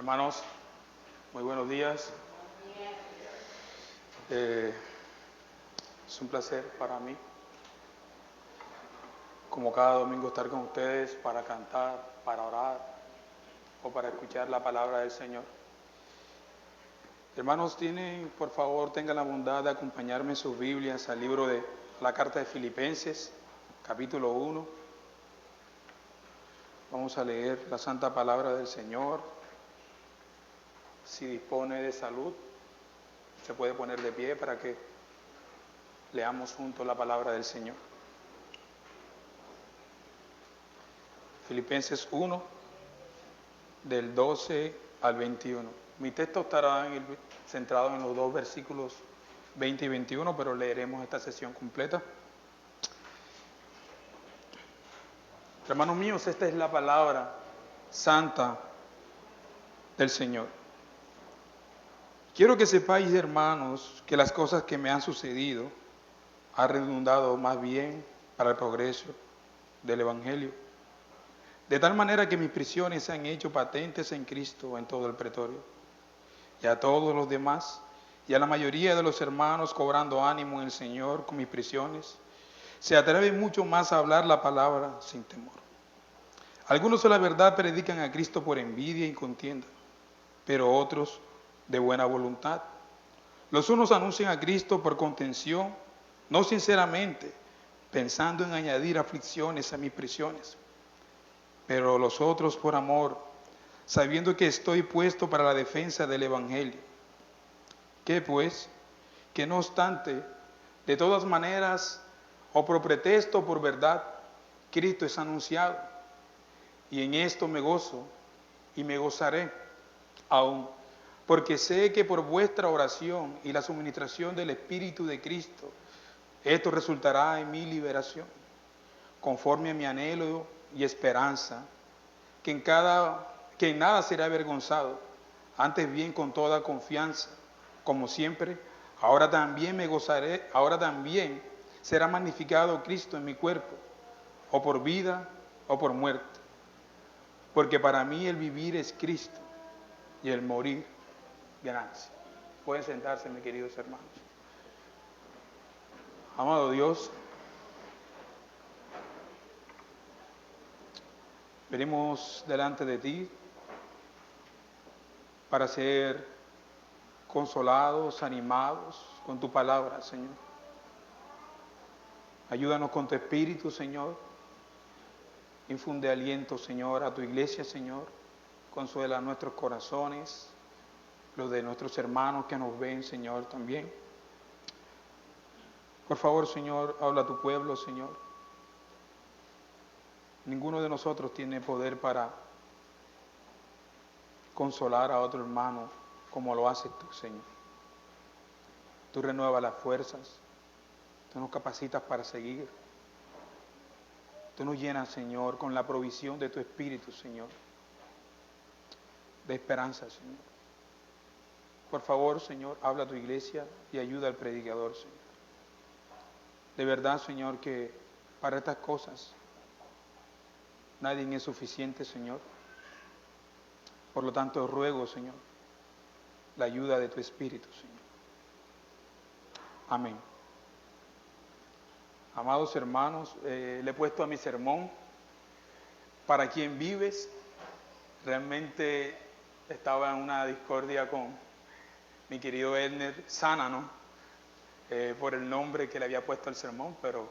Hermanos, muy buenos días. Es un placer para mí, como cada domingo, estar con ustedes para cantar, para orar o para escuchar la palabra del Señor. Hermanos, por favor, tengan la bondad de acompañarme en sus Biblias al libro de la carta de Filipenses, capítulo 1. Vamos a leer la santa palabra del Señor. Si dispone de salud, se puede poner de pie para que leamos juntos la palabra del Señor. Filipenses 1, del 12 al 21. Mi texto estará centrado en los dos versículos 20 y 21, pero leeremos esta sesión completa. Hermanos míos, esta es la palabra santa del Señor. Quiero que sepáis, hermanos, que las cosas que me han sucedido han redundado más bien para el progreso del Evangelio. De tal manera que mis prisiones se han hecho patentes en Cristo en todo el pretorio. Y a todos los demás, y a la mayoría de los hermanos cobrando ánimo en el Señor con mis prisiones, se atreven mucho más a hablar la palabra sin temor. Algunos a la verdad predican a Cristo por envidia y contienda, pero otros de buena voluntad. Los unos anuncian a Cristo por contención, no sinceramente, pensando en añadir aflicciones a mis prisiones, pero los otros por amor, sabiendo que estoy puesto para la defensa del Evangelio. ¿Qué pues? Que no obstante, de todas maneras, o por pretexto o por verdad, Cristo es anunciado, y en esto me gozo y me gozaré aún, porque sé que por vuestra oración y la suministración del Espíritu de Cristo, esto resultará en mi liberación, conforme a mi anhelo y esperanza, que en nada será avergonzado, antes bien con toda confianza, como siempre, ahora también me gozaré, ahora también será magnificado Cristo en mi cuerpo, o por vida o por muerte, porque para mí el vivir es Cristo y el morir ganancia. Pueden sentarse, mis queridos hermanos. Amado Dios, venimos delante de ti para ser consolados, animados con tu palabra, Señor. Ayúdanos con tu espíritu, Señor. Infunde aliento, Señor, a tu iglesia, Señor. Consuela nuestros corazones, los de nuestros hermanos que nos ven, Señor, también. Por favor, Señor, habla a tu pueblo, Señor. Ninguno de nosotros tiene poder para consolar a otro hermano como lo haces tú, Señor. Tú renuevas las fuerzas, tú nos capacitas para seguir. Tú nos llenas, Señor, con la provisión de tu Espíritu, Señor, de esperanza, Señor. Por favor, Señor, habla a tu iglesia y ayuda al predicador, Señor. De verdad, Señor, que para estas cosas nadie es suficiente, Señor. Por lo tanto, ruego, Señor, la ayuda de tu Espíritu, Señor. Amén. Amados hermanos, le he puesto a mi sermón, ¿para quién vives? Realmente estaba en una discordia con mi querido Edner Sánano por el nombre que le había puesto al sermón, pero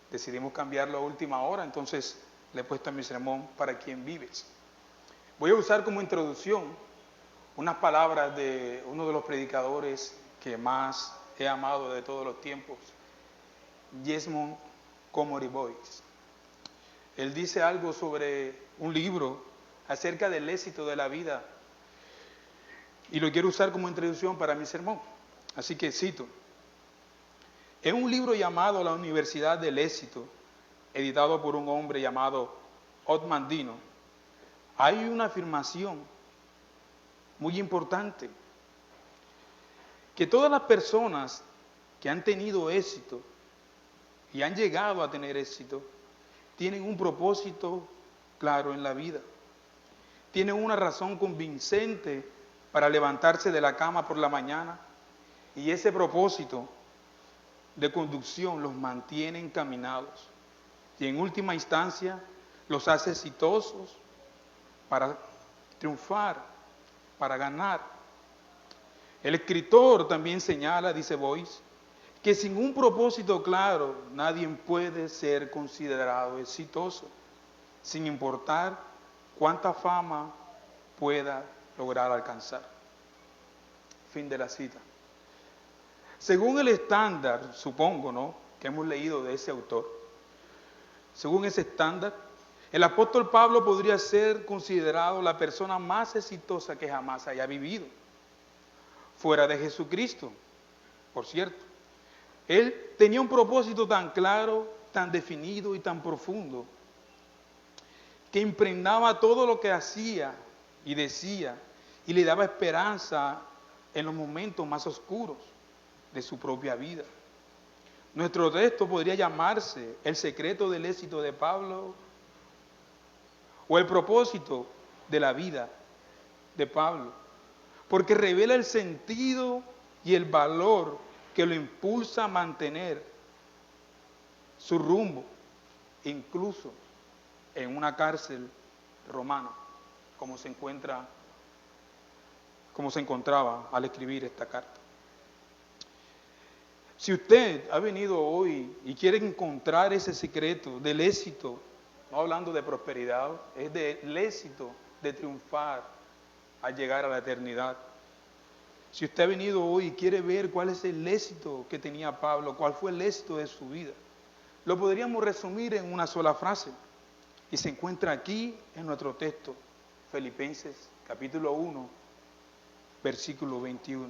decidimos cambiarlo a última hora, entonces le he puesto a mi sermón, ¿para quién vives? Voy a usar como introducción unas palabras de uno de los predicadores que más he amado de todos los tiempos, Desmond Comori Boyce. Él dice algo sobre un libro acerca del éxito de la vida y lo quiero usar como introducción para mi sermón. Así que cito: en un libro llamado La Universidad del Éxito, editado por un hombre llamado Othman Dino, hay una afirmación muy importante, que todas las personas que han tenido éxito y han llegado a tener éxito tienen un propósito claro en la vida. tienen una razón convincente para levantarse de la cama por la mañana, y ese propósito de conducción los mantiene encaminados y en última instancia los hace exitosos para triunfar, para ganar. El escritor también señala, dice Boyce, que sin un propósito claro nadie puede ser considerado exitoso, sin importar cuánta fama pueda lograr alcanzar. Fin de la cita. Según el estándar, supongo, ¿no?, que hemos leído de ese autor, según ese estándar, el apóstol Pablo podría ser considerado la persona más exitosa que jamás haya vivido, fuera de Jesucristo, por cierto. Él tenía un propósito tan claro, tan definido y tan profundo, que impregnaba todo lo que hacía y decía, y le daba esperanza en los momentos más oscuros de su propia vida. Nuestro texto podría llamarse El secreto del éxito de Pablo o El propósito de la vida de Pablo, porque revela el sentido y el valor que lo impulsa a mantener su rumbo, incluso en una cárcel romana, como se encontraba al escribir esta carta. Si usted ha venido hoy y quiere encontrar ese secreto del éxito, no hablando de prosperidad, es del éxito de triunfar al llegar a la eternidad. Si usted ha venido hoy y quiere ver cuál es el éxito que tenía Pablo, cuál fue el éxito de su vida, lo podríamos resumir en una sola frase. Y se encuentra aquí en nuestro texto, Filipenses capítulo 1, versículo 21.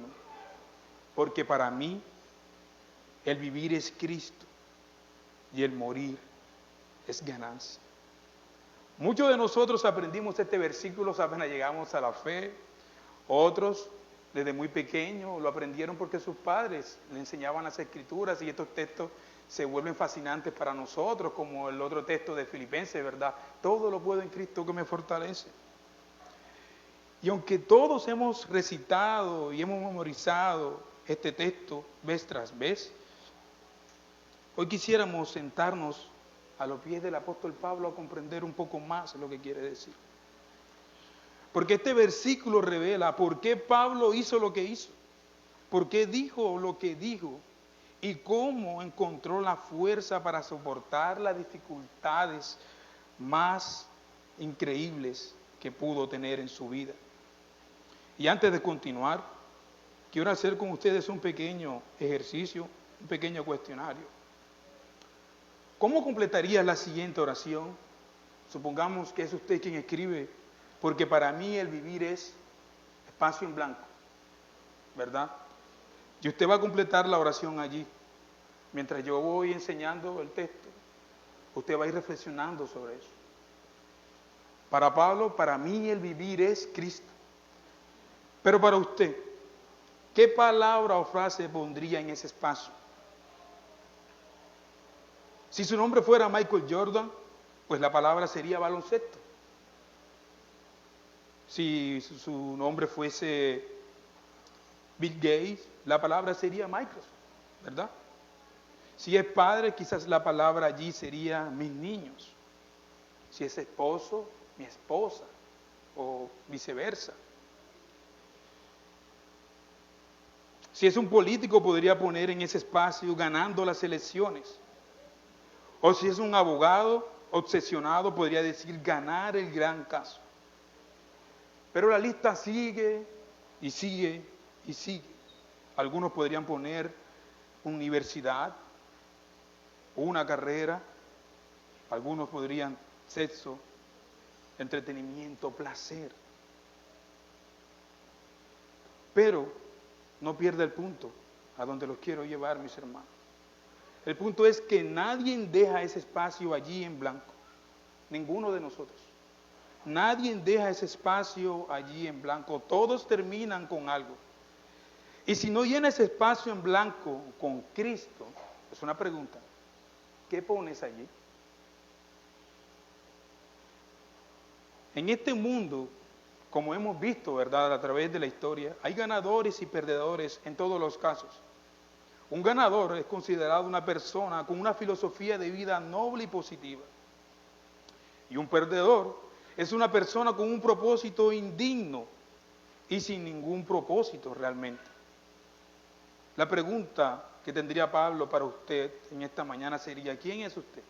Porque para mí el vivir es Cristo y el morir es ganancia. Muchos de nosotros aprendimos este versículo apenas llegamos a la fe. Otros desde muy pequeños lo aprendieron porque sus padres le enseñaban las escrituras y estos textos se vuelven fascinantes para nosotros, como el otro texto de Filipenses, ¿verdad? Todo lo puedo en Cristo que me fortalece. Y aunque todos hemos recitado y hemos memorizado este texto vez tras vez, hoy quisiéramos sentarnos a los pies del apóstol Pablo a comprender un poco más lo que quiere decir. Porque este versículo revela por qué Pablo hizo lo que hizo, por qué dijo lo que dijo y cómo encontró la fuerza para soportar las dificultades más increíbles que pudo tener en su vida. Y antes de continuar, quiero hacer con ustedes un pequeño ejercicio, un pequeño cuestionario. ¿Cómo completaría la siguiente oración? Supongamos que es usted quien escribe, porque para mí el vivir es espacio en blanco, ¿verdad? Y usted va a completar la oración allí. Mientras yo voy enseñando el texto, usted va a ir reflexionando sobre eso. Para Pablo, para mí el vivir es Cristo. Pero para usted, ¿qué palabra o frase pondría en ese espacio? Si su nombre fuera Michael Jordan, pues la palabra sería baloncesto. Si su nombre fuese Bill Gates, la palabra sería Microsoft, ¿verdad? Si es padre, quizás la palabra allí sería mis niños. Si es esposo, mi esposa, o viceversa. Si es un político, podría poner en ese espacio ganando las elecciones. O si es un abogado obsesionado, podría decir ganar el gran caso. Pero la lista sigue y sigue y sigue. Algunos podrían poner universidad, una carrera. Algunos podrían sexo, entretenimiento, placer. Pero no pierda el punto a donde los quiero llevar, mis hermanos. El punto es que nadie deja ese espacio allí en blanco. Ninguno de nosotros. Nadie deja ese espacio allí en blanco. Todos terminan con algo. Y si no llena ese espacio en blanco con Cristo, es una pregunta. ¿Qué pones allí? En este mundo como hemos visto, ¿verdad?, a través de la historia, hay ganadores y perdedores en todos los casos. Un ganador es considerado una persona con una filosofía de vida noble y positiva. Y un perdedor es una persona con un propósito indigno y sin ningún propósito realmente. La pregunta que tendría Pablo para usted en esta mañana sería, ¿quién es usted?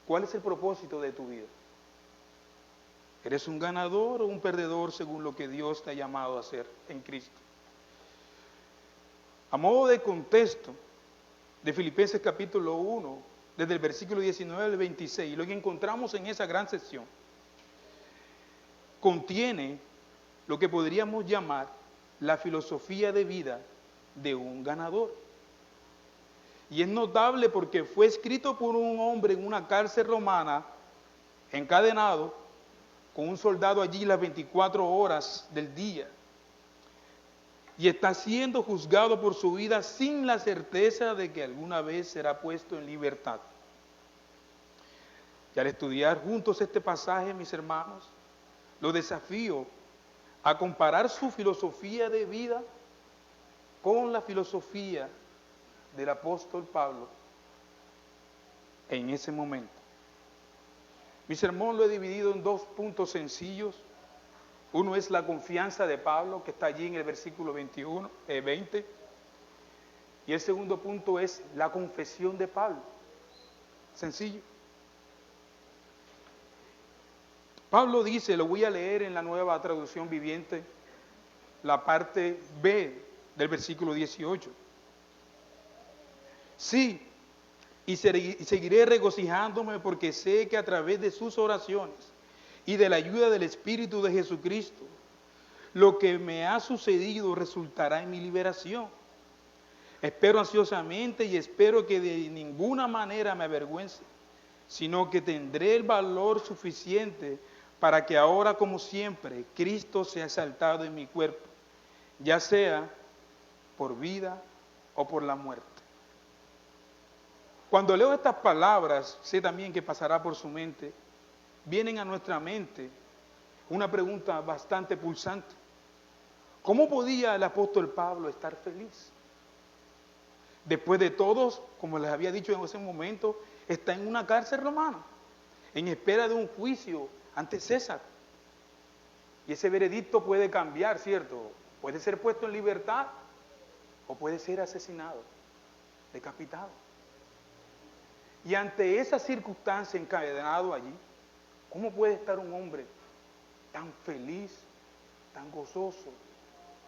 ¿Cuál es el propósito de tu vida? ¿Eres un ganador o un perdedor según lo que Dios te ha llamado a hacer en Cristo? A modo de contexto de Filipenses capítulo 1, desde el versículo 19 al 26, lo que encontramos en esa gran sección, contiene lo que podríamos llamar la filosofía de vida de un ganador. Y es notable porque fue escrito por un hombre en una cárcel romana, encadenado, con un soldado allí las 24 horas del día. Y está siendo juzgado por su vida sin la certeza de que alguna vez será puesto en libertad. Y al estudiar juntos este pasaje, mis hermanos, los desafío a comparar su filosofía de vida con la filosofía del apóstol Pablo en ese momento. Mi sermón lo he dividido en dos puntos sencillos. Uno es la confianza de Pablo, que está allí en el versículo 20. Y el segundo punto es la confesión de Pablo. Sencillo. Pablo dice, lo voy a leer en la Nueva Traducción Viviente, la parte B del versículo 18. Sí, y seguiré regocijándome porque sé que a través de sus oraciones y de la ayuda del Espíritu de Jesucristo, lo que me ha sucedido resultará en mi liberación. Espero ansiosamente y espero que de ninguna manera me avergüence, sino que tendré el valor suficiente para que ahora como siempre Cristo sea exaltado en mi cuerpo, ya sea por vida o por la muerte. Cuando leo estas palabras, sé también que pasará por su mente, vienen a nuestra mente una pregunta bastante pulsante. ¿Cómo podía el apóstol Pablo estar feliz? Después de todos, como les había dicho en ese momento, está en una cárcel romana, en espera de un juicio ante César. Y ese veredicto puede cambiar, ¿cierto? Puede ser puesto en libertad o puede ser asesinado, decapitado. Y ante esa circunstancia encadenado allí, ¿cómo puede estar un hombre tan feliz, tan gozoso,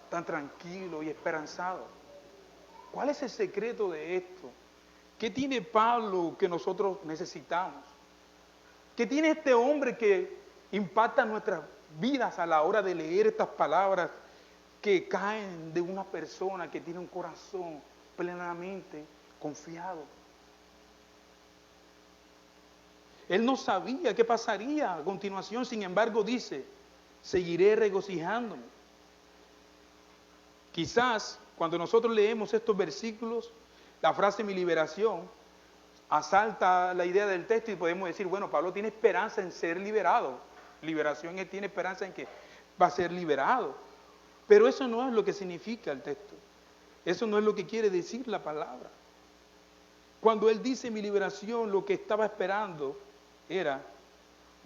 tan tranquilo y esperanzado? ¿Cuál es el secreto de esto? ¿Qué tiene Pablo que nosotros necesitamos? ¿Qué tiene este hombre que impacta nuestras vidas a la hora de leer estas palabras que caen de una persona que tiene un corazón plenamente confiado? Él no sabía qué pasaría a continuación, sin embargo dice, seguiré regocijándome. Quizás cuando nosotros leemos estos versículos, la frase mi liberación asalta la idea del texto y podemos decir, bueno, Pablo tiene esperanza en ser liberado. Liberación, él tiene esperanza en que va a ser liberado. Pero eso no es lo que significa el texto. Eso no es lo que quiere decir la palabra. Cuando él dice mi liberación, lo que estaba esperando era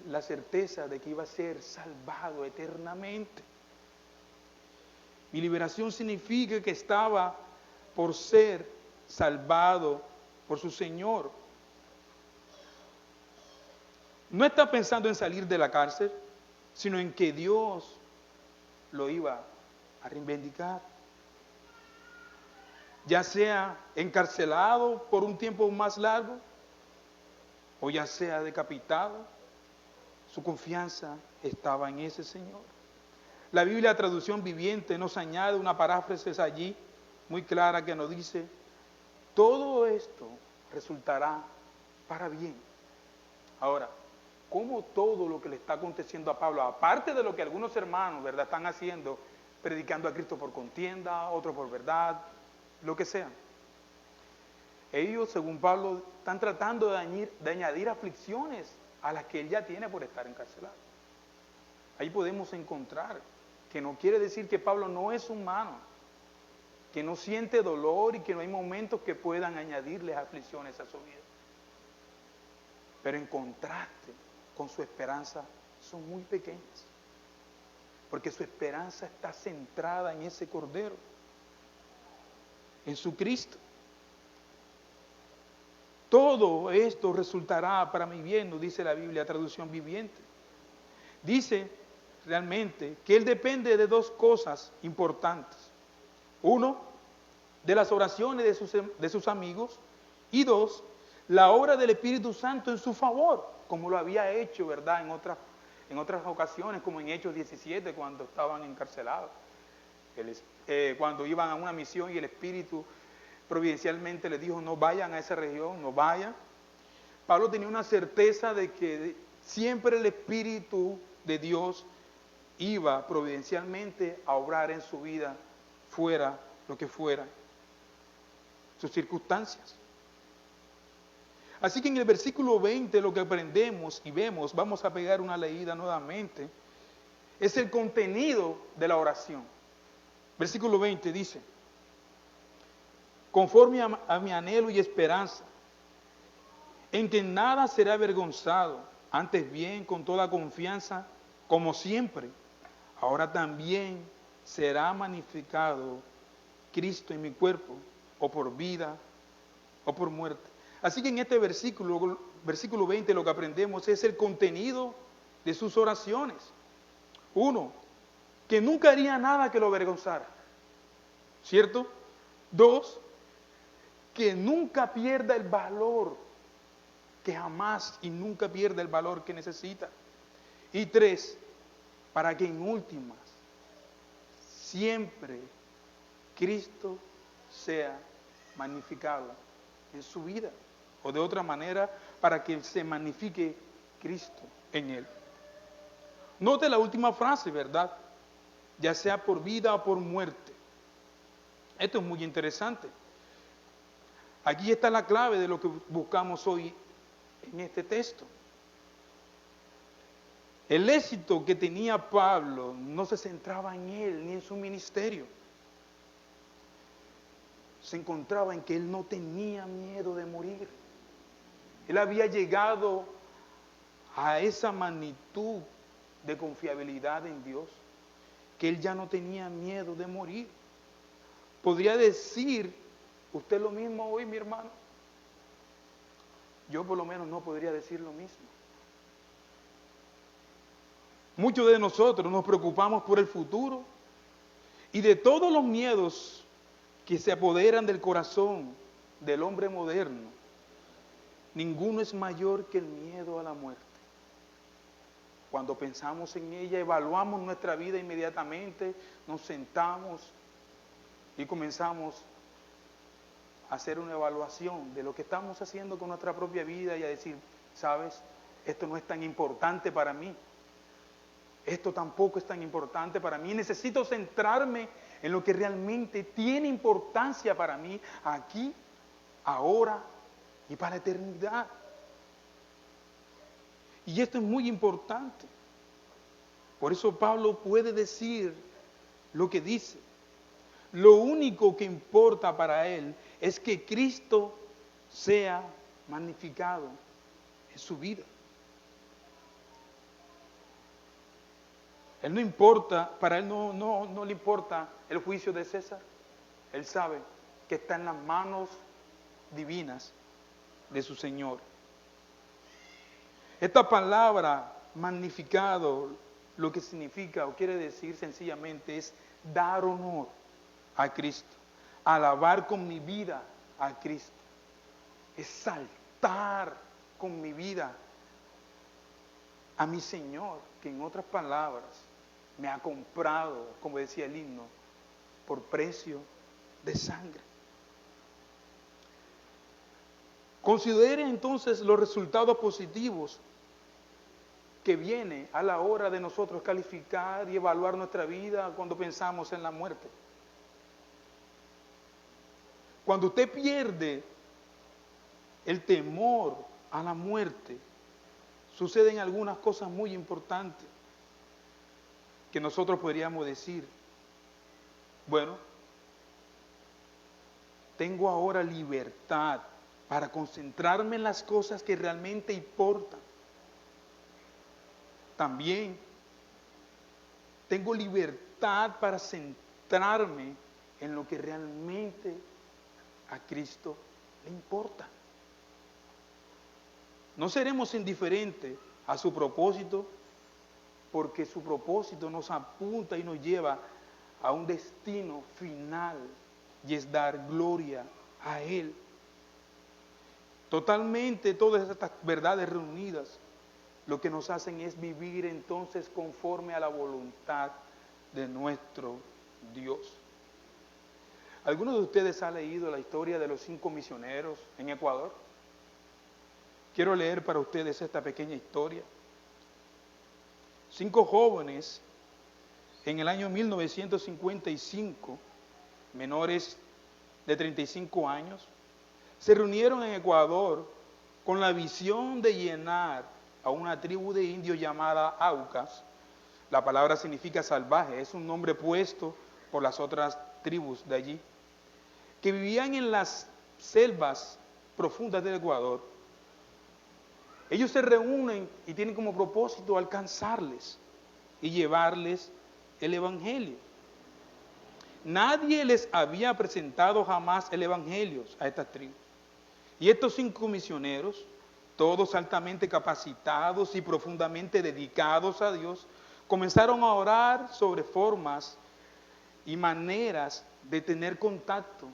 la certeza de que iba a ser salvado eternamente. Mi liberación significa que estaba por ser salvado por su Señor. No está pensando en salir de la cárcel, sino en que Dios lo iba a reivindicar. Ya sea encarcelado por un tiempo más largo, o ya sea decapitado, su confianza estaba en ese Señor. La Biblia Traducción Viviente nos añade una paráfrasis allí muy clara que nos dice, todo esto resultará para bien. Ahora, ¿cómo todo lo que le está aconteciendo a Pablo, aparte de lo que algunos hermanos, ¿verdad?, están haciendo, predicando a Cristo por contienda, otros por verdad, lo que sea? Ellos, según Pablo, están tratando de añadir aflicciones a las que él ya tiene por estar encarcelado. Ahí podemos encontrar que no quiere decir que Pablo no es humano, que no siente dolor y que no hay momentos que puedan añadirles aflicciones a su vida. Pero en contraste con su esperanza son muy pequeñas, porque su esperanza está centrada en ese Cordero, en su Cristo. Todo esto resultará para mi bien, nos dice la Biblia, traducción viviente. Dice realmente que él depende de dos cosas importantes. Uno, de las oraciones de sus amigos. Y dos, la obra del Espíritu Santo en su favor, como lo había hecho, ¿verdad?, en otras ocasiones, como en Hechos 17, cuando estaban encarcelados. Cuando iban a una misión y el Espíritu providencialmente les dijo, no vayan a esa región, no vayan. Pablo tenía una certeza de que siempre el Espíritu de Dios iba providencialmente a obrar en su vida, fuera lo que fuera sus circunstancias. Así que en el versículo 20 lo que aprendemos y vemos, vamos a pegar una leída nuevamente, es el contenido de la oración. Versículo 20 dice, conforme a mi anhelo y esperanza, en que nada será avergonzado, antes bien con toda confianza, como siempre, ahora también será magnificado Cristo en mi cuerpo, o por vida, o por muerte. Así que en este versículo 20, lo que aprendemos es el contenido de sus oraciones. Uno, que nunca haría nada que lo avergonzara, ¿cierto? Dos, que nunca pierda el valor, que jamás y nunca pierda el valor que necesita. Y tres, para que en últimas, siempre Cristo sea magnificado en su vida. O de otra manera, para que se magnifique Cristo en él. Note la última frase, ¿verdad? Ya sea por vida o por muerte. Esto es muy interesante. Aquí está la clave de lo que buscamos hoy en este texto. El éxito que tenía Pablo no se centraba en él ni en su ministerio. Se encontraba en que él no tenía miedo de morir. Él había llegado a esa magnitud de confiabilidad en Dios, que él ya no tenía miedo de morir. Podría decir usted lo mismo hoy, mi hermano. Yo por lo menos no podría decir lo mismo. Muchos de nosotros nos preocupamos por el futuro y de todos los miedos que se apoderan del corazón del hombre moderno, ninguno es mayor que el miedo a la muerte. Cuando pensamos en ella, evaluamos nuestra vida inmediatamente, nos sentamos y comenzamos a hacer una evaluación de lo que estamos haciendo con nuestra propia vida y a decir, ¿sabes? Esto no es tan importante para mí. Esto tampoco es tan importante para mí. Necesito centrarme en lo que realmente tiene importancia para mí aquí, ahora y para la eternidad. Y esto es muy importante. Por eso Pablo puede decir lo que dice. Lo único que importa para él es que Cristo sea magnificado en su vida. Él no importa, para él no le importa el juicio de César. Él sabe que está en las manos divinas de su Señor. Esta palabra magnificado, lo que significa o quiere decir sencillamente es dar honor a Cristo, alabar con mi vida a Cristo, exaltar con mi vida a mi Señor, que en otras palabras me ha comprado, como decía el himno, por precio de sangre. Considere entonces los resultados positivos que viene a la hora de nosotros calificar y evaluar nuestra vida cuando pensamos en la muerte. Cuando usted pierde el temor a la muerte, suceden algunas cosas muy importantes. que nosotros podríamos decir, bueno, tengo ahora libertad para concentrarme en las cosas que realmente importan. También tengo libertad para centrarme en lo que realmente a Cristo le importa. No seremos indiferentes a su propósito, porque su propósito nos apunta y nos lleva a un destino final, y es dar gloria a Él. Totalmente todas estas verdades reunidas lo que nos hacen es vivir entonces conforme a la voluntad de nuestro Dios. ¿Alguno de ustedes ha leído la historia de los 5 misioneros en Ecuador? Quiero leer para ustedes esta pequeña historia. 5 jóvenes en el año 1955, menores de 35 años, se reunieron en Ecuador con la visión de llenar a una tribu de indios llamada Aucas. La palabra significa salvaje, es un nombre puesto por las otras tribus de allí, que vivían en las selvas profundas del Ecuador. Ellos se reúnen y tienen como propósito alcanzarles y llevarles el Evangelio. Nadie les había presentado jamás el Evangelio a estas tribus. Y estos 5 misioneros, todos altamente capacitados y profundamente dedicados a Dios, comenzaron a orar sobre formas y maneras de tener contacto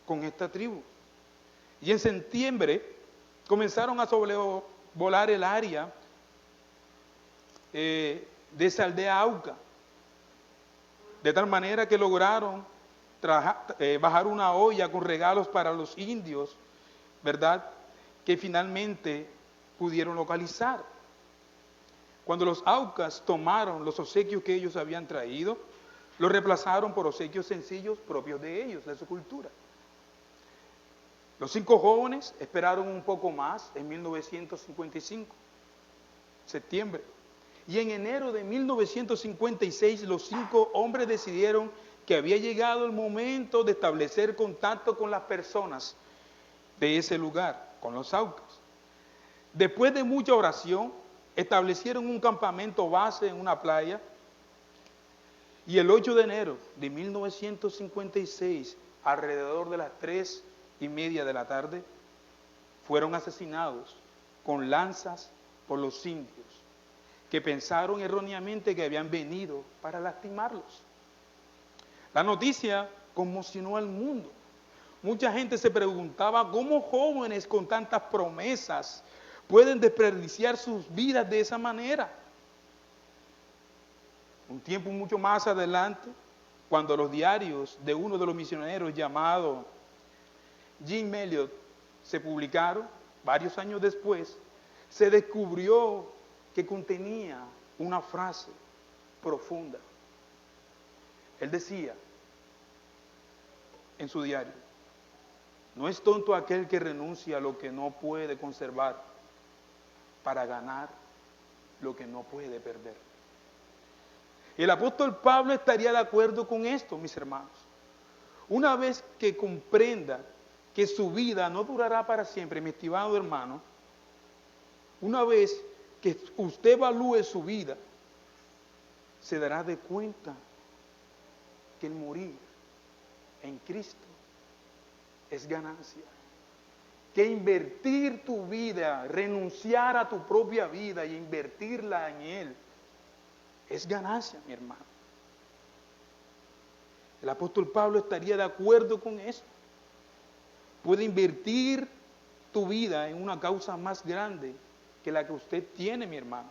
con esta tribu. Y en septiembre comenzaron a sobrevolar el área de esa aldea Auca, de tal manera que lograron bajar una olla con regalos para los indios, ¿verdad?, que finalmente pudieron localizar. Cuando los Aucas tomaron los obsequios que ellos habían traído, los reemplazaron por obsequios sencillos propios de ellos, de su cultura. Los 5 jóvenes esperaron un poco más en 1955, septiembre. Y en enero de 1956 los 5 hombres decidieron que había llegado el momento de establecer contacto con las personas de ese lugar, con los Aucas. Después de mucha oración, establecieron un campamento base en una playa, y el 8 de enero de 1956, alrededor de las 3:30 de la tarde, fueron asesinados con lanzas por los indios, que pensaron erróneamente que habían venido para lastimarlos. La noticia conmocionó al mundo. Mucha gente se preguntaba cómo jóvenes con tantas promesas pueden desperdiciar sus vidas de esa manera. Un tiempo mucho más adelante, cuando los diarios de uno de los misioneros llamado Jim Elliot se publicaron, varios años después, se descubrió que contenía una frase profunda. Él decía en su diario: no es tonto aquel que renuncia a lo que no puede conservar para ganar lo que no puede perder. El apóstol Pablo estaría de acuerdo con esto, mis hermanos. Una vez que comprenda que su vida no durará para siempre, mi estimado hermano, una vez que usted evalúe su vida, se dará de cuenta que el morir en Cristo es ganancia. Que invertir tu vida, renunciar a tu propia vida y invertirla en Él, es ganancia, mi hermano. El apóstol Pablo estaría de acuerdo con eso. Puede invertir tu vida en una causa más grande que la que usted tiene, mi hermano.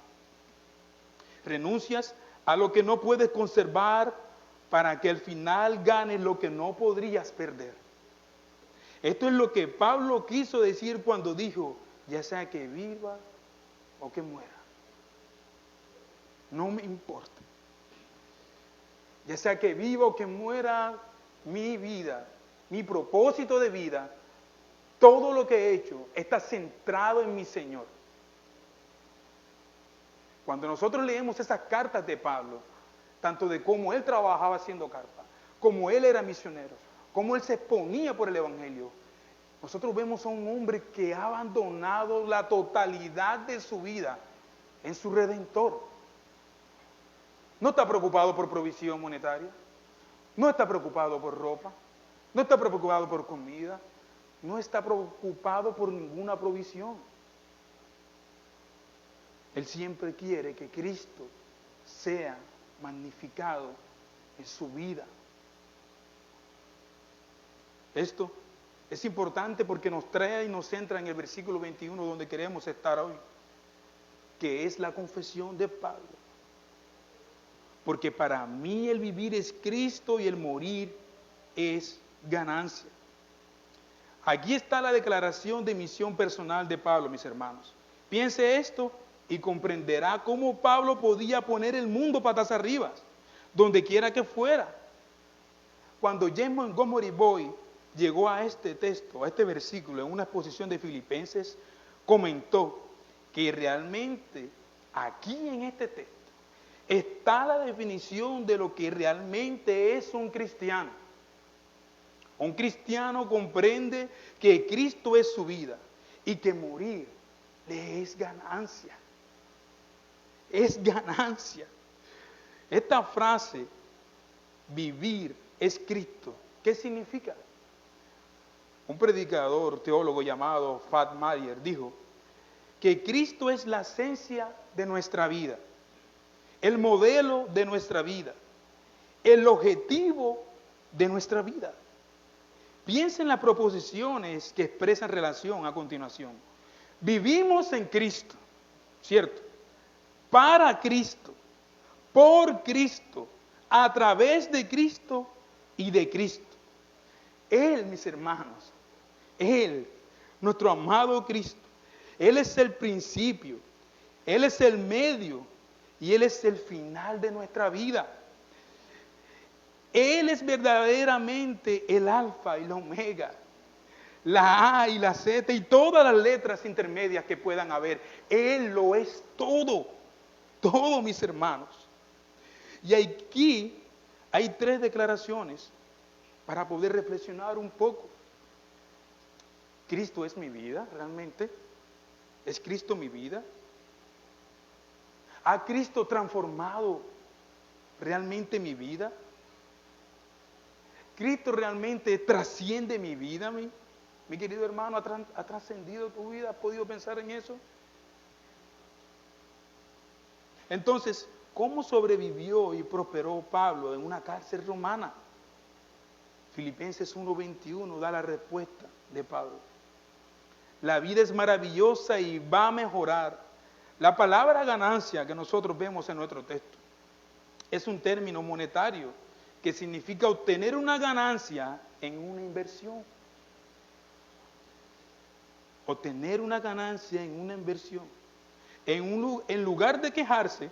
Renuncias a lo que no puedes conservar para que al final ganes lo que no podrías perder. Esto es lo que Pablo quiso decir cuando dijo: ya sea que viva o que muera, no me importa. Ya sea que viva o que muera, mi vida, mi propósito de vida, todo lo que he hecho está centrado en mi Señor. Cuando nosotros leemos esas cartas de Pablo, tanto de cómo él trabajaba haciendo carpa, como él era misionero, cómo él se exponía por el Evangelio. Nosotros vemos a un hombre que ha abandonado la totalidad de su vida en su Redentor. No está preocupado por provisión monetaria, no está preocupado por ropa, no está preocupado por comida, no está preocupado por ninguna provisión. Él siempre quiere que Cristo sea magnificado en su vida. Esto es importante porque nos trae y nos centra en el versículo 21 donde queremos estar hoy, que es la confesión de Pablo. Porque para mí el vivir es Cristo y el morir es ganancia. Aquí está la declaración de misión personal de Pablo, mis hermanos. Piense esto y comprenderá cómo Pablo podía poner el mundo patas arriba, donde quiera que fuera. Cuando James Montgomery Boyd llegó a este texto, a este versículo, en una exposición de Filipenses, comentó que realmente aquí en este texto está la definición de lo que realmente es un cristiano. Un cristiano comprende que Cristo es su vida y que morir le es ganancia. Es ganancia. Esta frase, vivir es Cristo, ¿qué significa? Un predicador, teólogo llamado Fat Mayer dijo que Cristo es la esencia de nuestra vida, el modelo de nuestra vida, el objetivo de nuestra vida. Piensa en las proposiciones que expresan relación a continuación. Vivimos en Cristo, ¿cierto? Para Cristo, por Cristo, a través de Cristo y de Cristo. Él, mis hermanos, Él, nuestro amado Cristo, Él es el principio, Él es el medio y Él es el final de nuestra vida. Él es verdaderamente el alfa y la omega, la A y la Z y todas las letras intermedias que puedan haber. Él lo es todo, todo, mis hermanos. Y aquí hay 3 declaraciones para poder reflexionar un poco. ¿Cristo es mi vida realmente? ¿Es Cristo mi vida? ¿Ha Cristo transformado realmente mi vida? ¿Cristo realmente trasciende mi vida? Mi querido hermano, ¿ha trascendido tu vida? ¿Has podido pensar en eso? Entonces, ¿cómo sobrevivió y prosperó Pablo en una cárcel romana? Filipenses 1:21 da la respuesta de Pablo. La vida es maravillosa y va a mejorar. La palabra ganancia que nosotros vemos en nuestro texto es un término monetario que significa obtener una ganancia en una inversión. Obtener una ganancia en una inversión. En lugar de quejarse,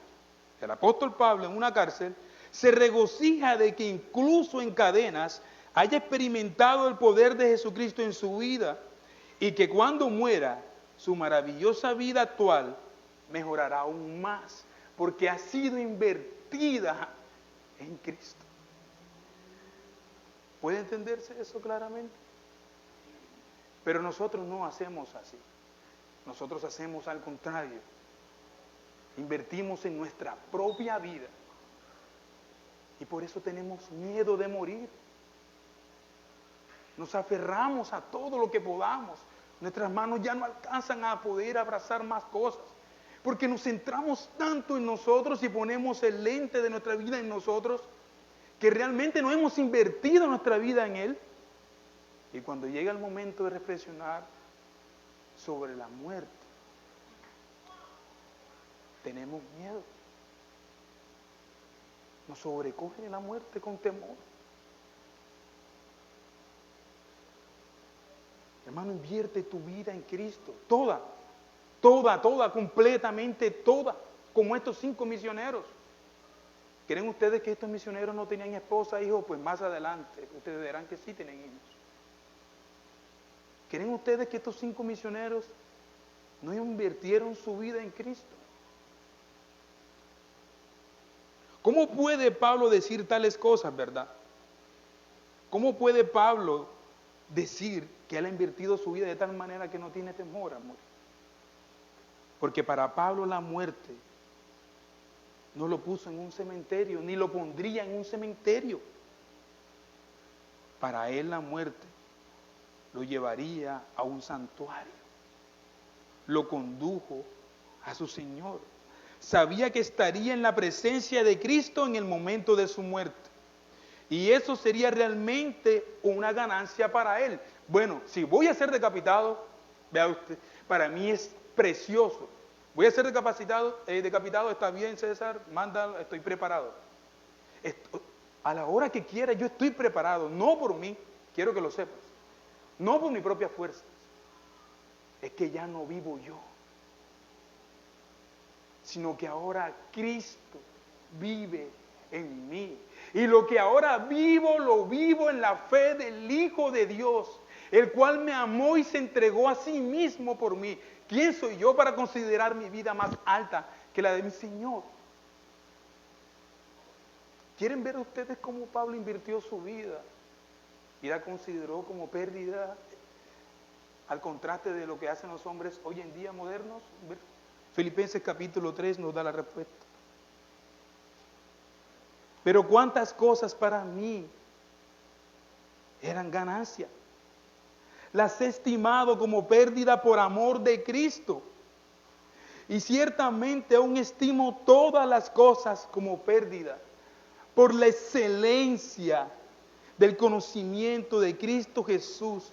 el apóstol Pablo en una cárcel se regocija de que incluso en cadenas haya experimentado el poder de Jesucristo en su vida y que cuando muera su maravillosa vida actual mejorará aún más porque ha sido invertida en Cristo. ¿Puede entenderse eso claramente? Pero nosotros no hacemos así. Nosotros hacemos al contrario. Invertimos en nuestra propia vida. Y por eso tenemos miedo de morir. Nos aferramos a todo lo que podamos. Nuestras manos ya no alcanzan a poder abrazar más cosas. Porque nos centramos tanto en nosotros y ponemos el lente de nuestra vida en nosotros que realmente no hemos invertido nuestra vida en Él. Y cuando llega el momento de reflexionar sobre la muerte, tenemos miedo. Nos sobrecoge la muerte con temor. Hermano, invierte tu vida en Cristo. Toda, completamente toda. Como estos 5 misioneros. ¿Creen ustedes que estos misioneros no tenían esposa, hijos? Pues más adelante ustedes verán que sí tienen hijos. ¿Creen ustedes que estos 5 misioneros no invirtieron su vida en Cristo? ¿Cómo puede Pablo decir tales cosas, verdad? ¿Cómo puede Pablo decir que él ha invertido su vida de tal manera que no tiene temor, amor? Porque para Pablo la muerte no lo puso en un cementerio, ni lo pondría en un cementerio. Para él la muerte lo llevaría a un santuario. Lo condujo a su Señor. Sabía que estaría en la presencia de Cristo en el momento de su muerte. Y eso sería realmente una ganancia para él. Bueno, si voy a ser decapitado, vea usted, para mí es precioso. Voy a ser decapitado, está bien, César, mándalo, estoy preparado. A la hora que quiera, yo estoy preparado, no por mí, quiero que lo sepas, no por mi propia fuerza. Es que ya no vivo yo, sino que ahora Cristo vive en mí. Y lo que ahora vivo, lo vivo en la fe del Hijo de Dios, el cual me amó y se entregó a sí mismo por mí. ¿Quién soy yo para considerar mi vida más alta que la de mi Señor? ¿Quieren ver ustedes cómo Pablo invirtió su vida y la consideró como pérdida al contraste de lo que hacen los hombres hoy en día modernos? Filipenses capítulo 3 nos da la respuesta. Pero cuántas cosas para mí eran ganancia. Las he estimado como pérdida por amor de Cristo. Y ciertamente aún estimo todas las cosas como pérdida por la excelencia del conocimiento de Cristo Jesús,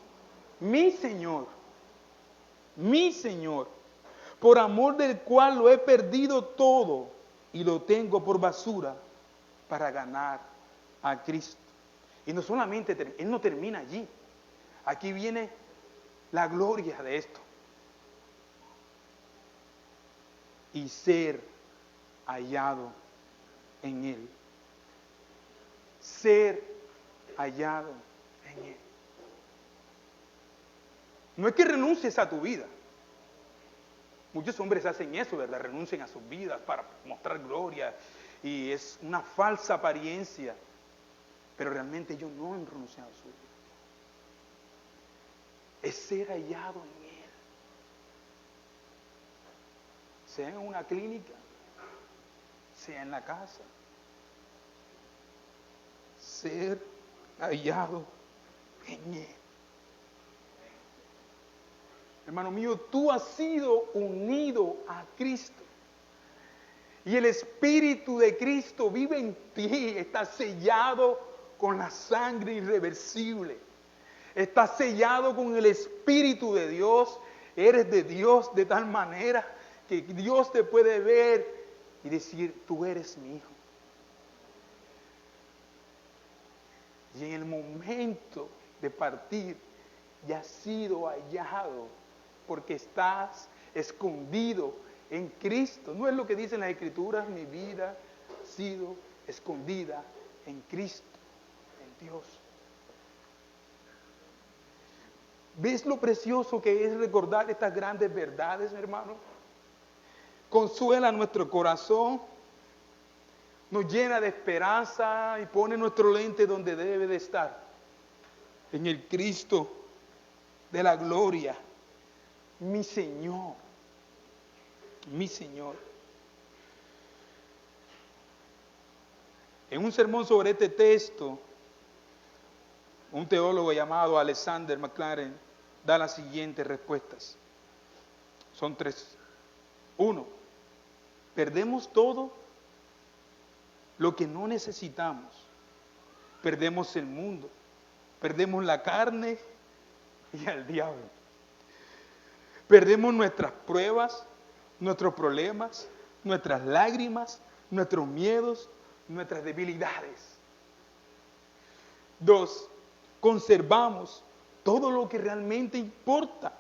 mi Señor, por amor del cual lo he perdido todo y lo tengo por basura para ganar a Cristo. Y no solamente, Él no termina allí. Aquí viene la gloria de esto. Y ser hallado en Él. Ser hallado en Él. No es que renuncies a tu vida. Muchos hombres hacen eso, ¿verdad? Renuncian a sus vidas para mostrar gloria. Y es una falsa apariencia. Pero realmente ellos no han renunciado a su vida. Es ser hallado en Él. Sea en una clínica, sea en la casa. Ser hallado en Él. Hermano mío, tú has sido unido a Cristo. Y el Espíritu de Cristo vive en ti, está sellado con la sangre irreversible. Está sellado con el Espíritu de Dios. Eres de Dios de tal manera que Dios te puede ver y decir, tú eres mi hijo. Y en el momento de partir, ya has sido hallado porque estás escondido en Cristo. No es lo que dicen las Escrituras, mi vida ha sido escondida en Cristo, en Dios. ¿Ves lo precioso que es recordar estas grandes verdades, hermano? Consuela nuestro corazón, nos llena de esperanza y pone nuestro lente donde debe de estar, en el Cristo de la gloria, mi Señor, mi Señor. En un sermón sobre este texto, un teólogo llamado Alexander Maclaren da las siguientes respuestas. Son 3. 1. Perdemos todo lo que no necesitamos. Perdemos el mundo, perdemos la carne y al diablo. Perdemos nuestras pruebas, nuestros problemas, nuestras lágrimas, nuestros miedos, nuestras debilidades. 2. Conservamos todo lo que realmente importa.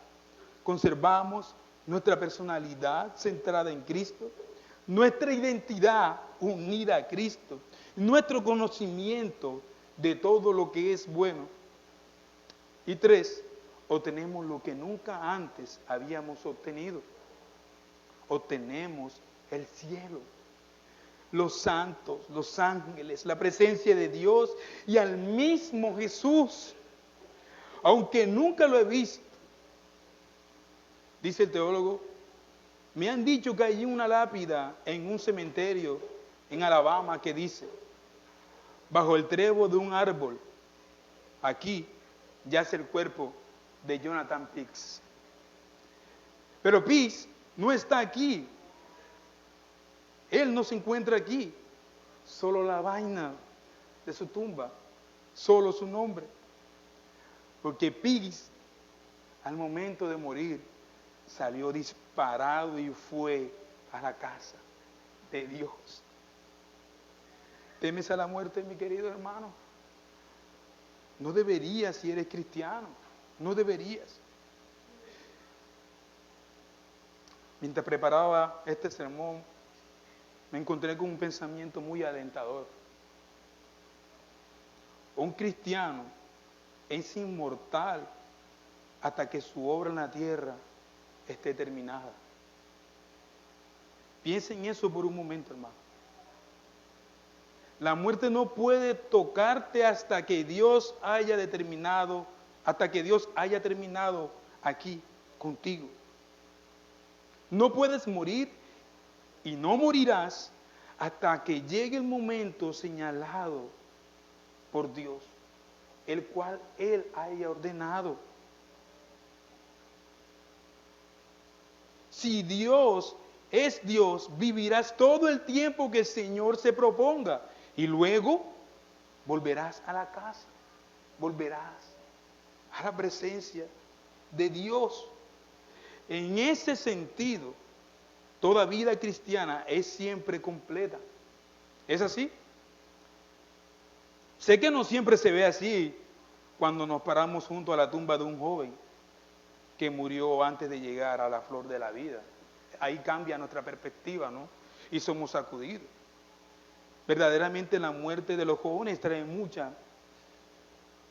Conservamos nuestra personalidad centrada en Cristo, nuestra identidad unida a Cristo, nuestro conocimiento de todo lo que es bueno. Y 3, obtenemos lo que nunca antes habíamos obtenido. Obtenemos el cielo. los santos, los ángeles, la presencia de Dios y al mismo Jesús. Aunque nunca lo he visto, dice el teólogo, me han dicho que hay una lápida en un cementerio en Alabama que dice, bajo el trebo de un árbol, aquí yace el cuerpo de Jonathan Pease. Pero Pease no está aquí. Él no se encuentra aquí. Solo la vaina de su tumba, solo su nombre. Porque Pease, al momento de morir, salió disparado y fue a la casa de Dios. ¿Temes a la muerte, mi querido hermano? No deberías si eres cristiano. No deberías. Mientras preparaba este sermón, me encontré con un pensamiento muy alentador. Un cristiano es inmortal hasta que su obra en la tierra esté terminada. Piensen en eso por un momento, hermano. La muerte no puede tocarte hasta que Dios haya determinado, hasta que Dios haya terminado aquí contigo. No puedes morir y no morirás hasta que llegue el momento señalado por Dios, el cual Él haya ordenado. Si Dios es Dios, vivirás todo el tiempo que el Señor se proponga y luego volverás a la casa, volverás a la presencia de Dios. En ese sentido, toda vida cristiana es siempre completa. ¿Es así? Sé que no siempre se ve así cuando nos paramos junto a la tumba de un joven que murió antes de llegar a la flor de la vida. Ahí cambia nuestra perspectiva, ¿no? Y somos sacudidos. Verdaderamente la muerte de los jóvenes trae mucha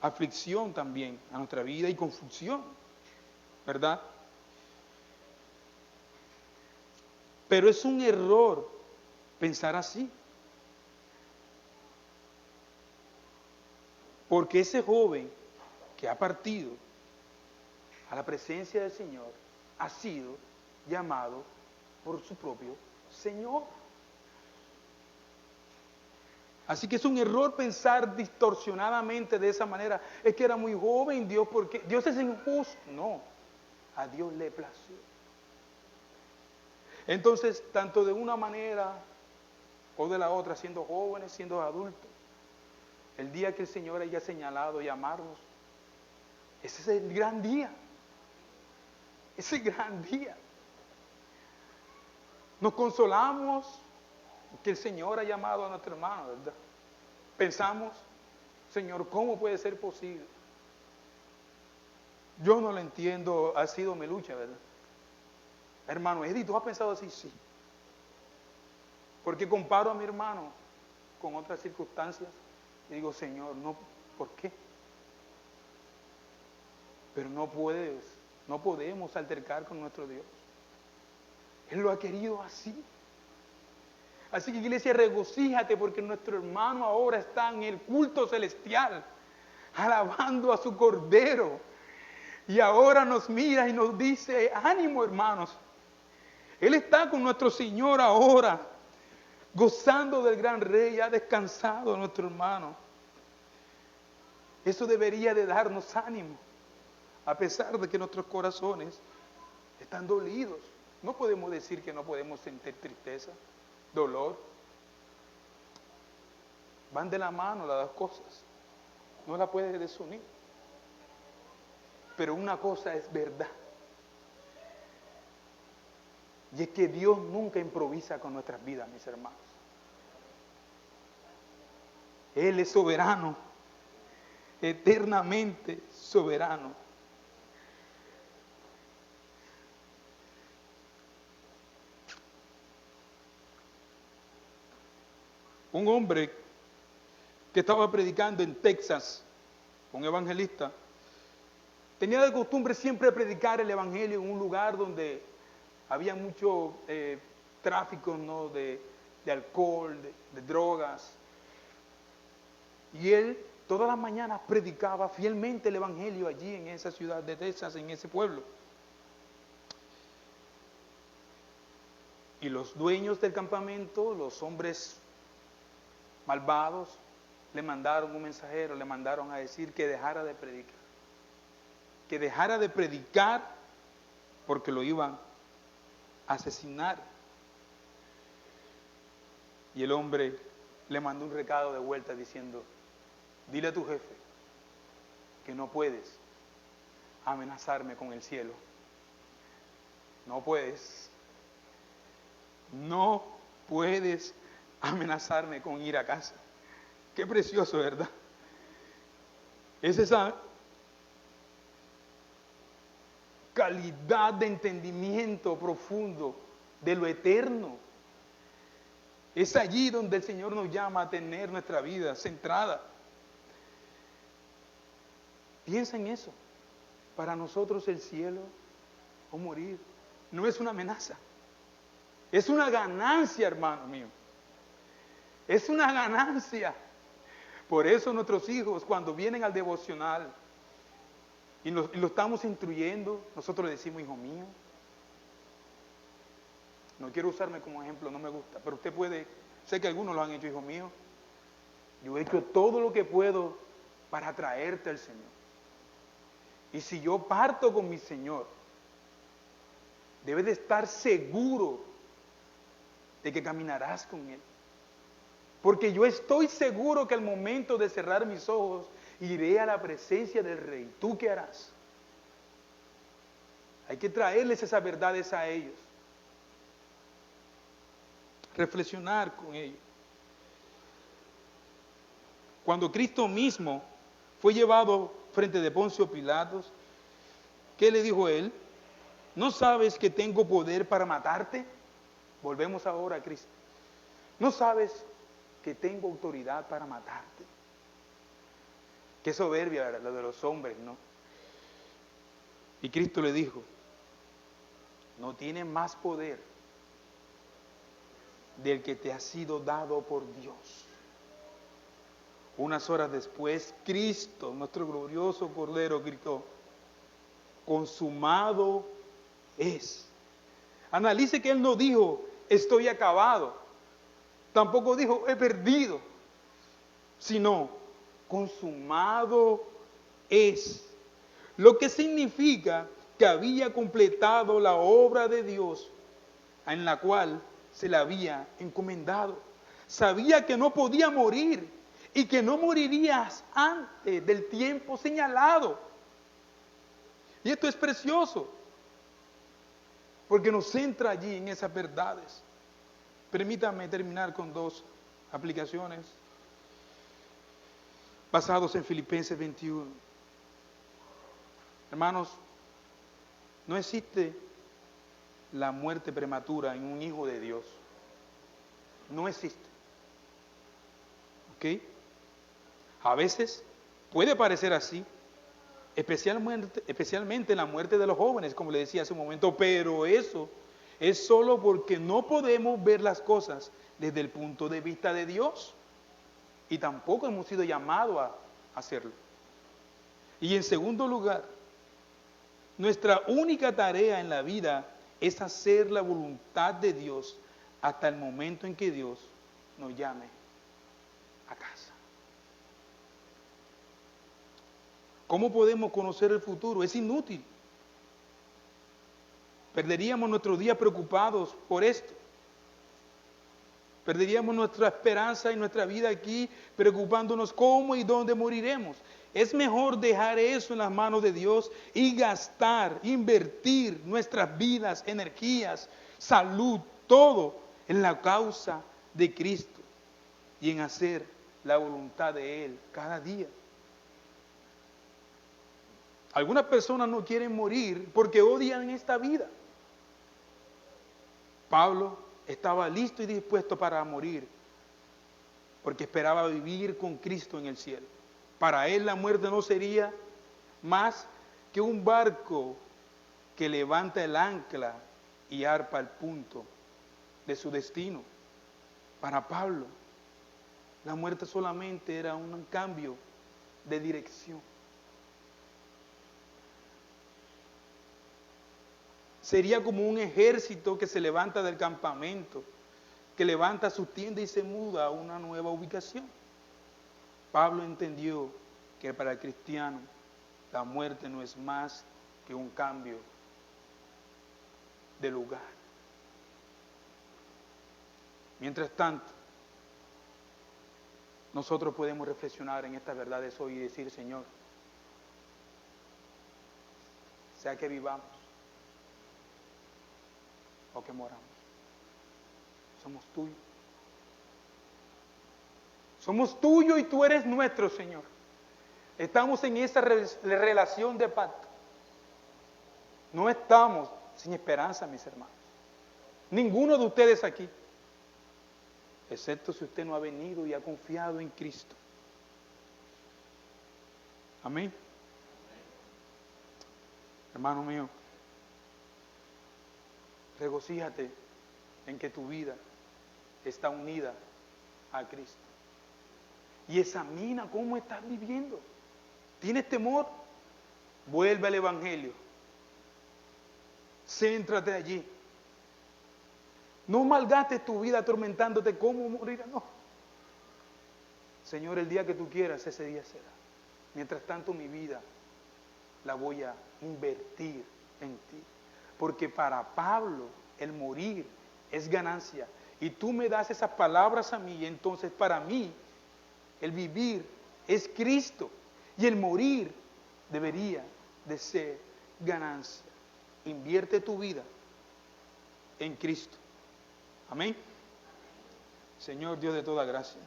aflicción también a nuestra vida y confusión, ¿verdad? Pero es un error pensar así. Porque ese joven que ha partido a la presencia del Señor ha sido llamado por su propio Señor. Así que es un error pensar distorsionadamente de esa manera. Es que era muy joven Dios, porque Dios es injusto. No, a Dios le plació. Entonces, tanto de una manera o de la otra, siendo jóvenes, siendo adultos, el día que el Señor haya señalado llamarnos, ese es el gran día. Ese gran día. Nos consolamos que el Señor ha llamado a nuestro hermano, ¿verdad? Pensamos, Señor, ¿cómo puede ser posible? Yo no lo entiendo, ha sido mi lucha, ¿verdad? Hermano Eddie, ¿tú has pensado así? Sí. Porque comparo a mi hermano con otras circunstancias y digo, Señor, no, ¿por qué? Pero no podemos altercar con nuestro Dios. Él lo ha querido así. Así que iglesia, regocíjate porque nuestro hermano ahora está en el culto celestial, alabando a su Cordero. Y ahora nos mira y nos dice, ánimo hermanos. Él está con nuestro Señor ahora, gozando del gran Rey, ha descansado nuestro hermano. Eso debería de darnos ánimo, a pesar de que nuestros corazones están dolidos. No podemos decir que no podemos sentir tristeza, dolor. Van de la mano las dos cosas. No la puedes desunir. Pero una cosa es verdad. Y es que Dios nunca improvisa con nuestras vidas, mis hermanos. Él es soberano, eternamente soberano. Un hombre que estaba predicando en Texas, un evangelista, tenía de costumbre siempre predicar el evangelio en un lugar donde había mucho tráfico, ¿no? de de alcohol, de drogas. Y él todas las mañanas predicaba fielmente el evangelio allí en esa ciudad de Texas, en ese pueblo. Y los dueños del campamento, los hombres malvados, le mandaron un mensajero, le mandaron a decir que dejara de predicar. Que dejara de predicar porque lo iban a asesinar. Y el hombre le mandó un recado de vuelta diciendo: dile a tu jefe que no puedes amenazarme con el cielo. No puedes. No puedes amenazarme con ir a casa. Qué precioso, ¿verdad? Es esa calidad de entendimiento profundo de lo eterno. Es allí donde el Señor nos llama a tener nuestra vida centrada. Piensa en eso. Para nosotros el cielo o morir no es una amenaza. Es una ganancia, hermano mío. Es una ganancia. Por eso nuestros hijos, cuando vienen al devocional y lo estamos instruyendo, nosotros le decimos: hijo mío, no quiero usarme como ejemplo, no me gusta, pero usted puede, sé que algunos lo han hecho: hijo mío, yo he hecho todo lo que puedo para traerte al Señor. Y si yo parto con mi Señor, debes de estar seguro de que caminarás con Él. Porque yo estoy seguro que al momento de cerrar mis ojos, iré a la presencia del Rey. ¿Tú qué harás? Hay que traerles esas verdades a ellos. Reflexionar con ellos. Cuando Cristo mismo fue llevado frente de Poncio Pilatos, ¿qué le dijo él? ¿No sabes que tengo poder para matarte? Volvemos ahora a Cristo. ¿No sabes que tengo autoridad para matarte? Qué soberbia la de los hombres, ¿no? Y Cristo le dijo: no tienes más poder del que te ha sido dado por Dios. Unas horas después, Cristo, nuestro glorioso Cordero, gritó: consumado es. Analice que Él no dijo: estoy acabado. Tampoco dijo: he perdido. Sino: consumado es. Lo que significa que había completado la obra de Dios en la cual se le había encomendado. Sabía que no podía morir y que no morirías antes del tiempo señalado. Y esto es precioso, porque nos centra allí en esas verdades. Permítame terminar con dos aplicaciones basados en Filipenses 21. Hermanos, no existe la muerte prematura en un hijo de Dios. No existe. ¿Ok? A veces puede parecer así, especialmente la muerte de los jóvenes, como le decía hace un momento, pero eso es solo porque no podemos ver las cosas desde el punto de vista de Dios y tampoco hemos sido llamados a hacerlo. Y en segundo lugar, nuestra única tarea en la vida es hacer la voluntad de Dios hasta el momento en que Dios nos llame a casa. ¿Cómo podemos conocer el futuro? Es inútil. Perderíamos nuestros días preocupados por esto. Perderíamos nuestra esperanza y nuestra vida aquí preocupándonos cómo y dónde moriremos. Es mejor dejar eso en las manos de Dios y gastar, invertir nuestras vidas, energías, salud, todo en la causa de Cristo y en hacer la voluntad de Él cada día. Algunas personas no quieren morir porque odian esta vida. Pablo estaba listo y dispuesto para morir porque esperaba vivir con Cristo en el cielo. Para él la muerte no sería más que un barco que levanta el ancla y arpa el punto de su destino. Para Pablo, la muerte solamente era un cambio de dirección. Sería como un ejército que se levanta del campamento, que levanta su tienda y se muda a una nueva ubicación. Pablo entendió que para el cristiano la muerte no es más que un cambio de lugar. Mientras tanto, nosotros podemos reflexionar en estas verdades hoy y decir, Señor, sea que vivamos o que moramos, somos tuyos. Somos tuyos y tú eres nuestro, Señor. Estamos en esa relación de pacto. No estamos sin esperanza, mis hermanos. Ninguno de ustedes aquí, excepto si usted no ha venido y ha confiado en Cristo. Amén. Hermano mío, regocíjate en que tu vida está unida a Cristo. Y examina cómo estás viviendo. ¿Tienes temor? Vuelve al Evangelio. Céntrate allí. No malgastes tu vida atormentándote cómo morir. No. Señor, el día que tú quieras, ese día será. Mientras tanto, mi vida la voy a invertir en ti. Porque para Pablo, el morir es ganancia. Y tú me das esas palabras a mí, y entonces para mí, el vivir es Cristo. Y el morir debería de ser ganancia. Invierte tu vida en Cristo. Amén. Señor Dios de toda gracia,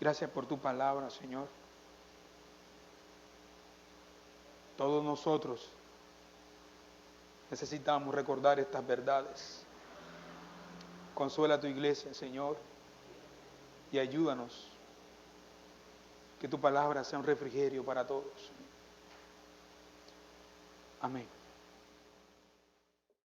gracias por tu palabra, Señor. Todos nosotros necesitamos recordar estas verdades. Consuela a tu iglesia, Señor, y ayúdanos. Que tu palabra sea un refrigerio para todos. Amén.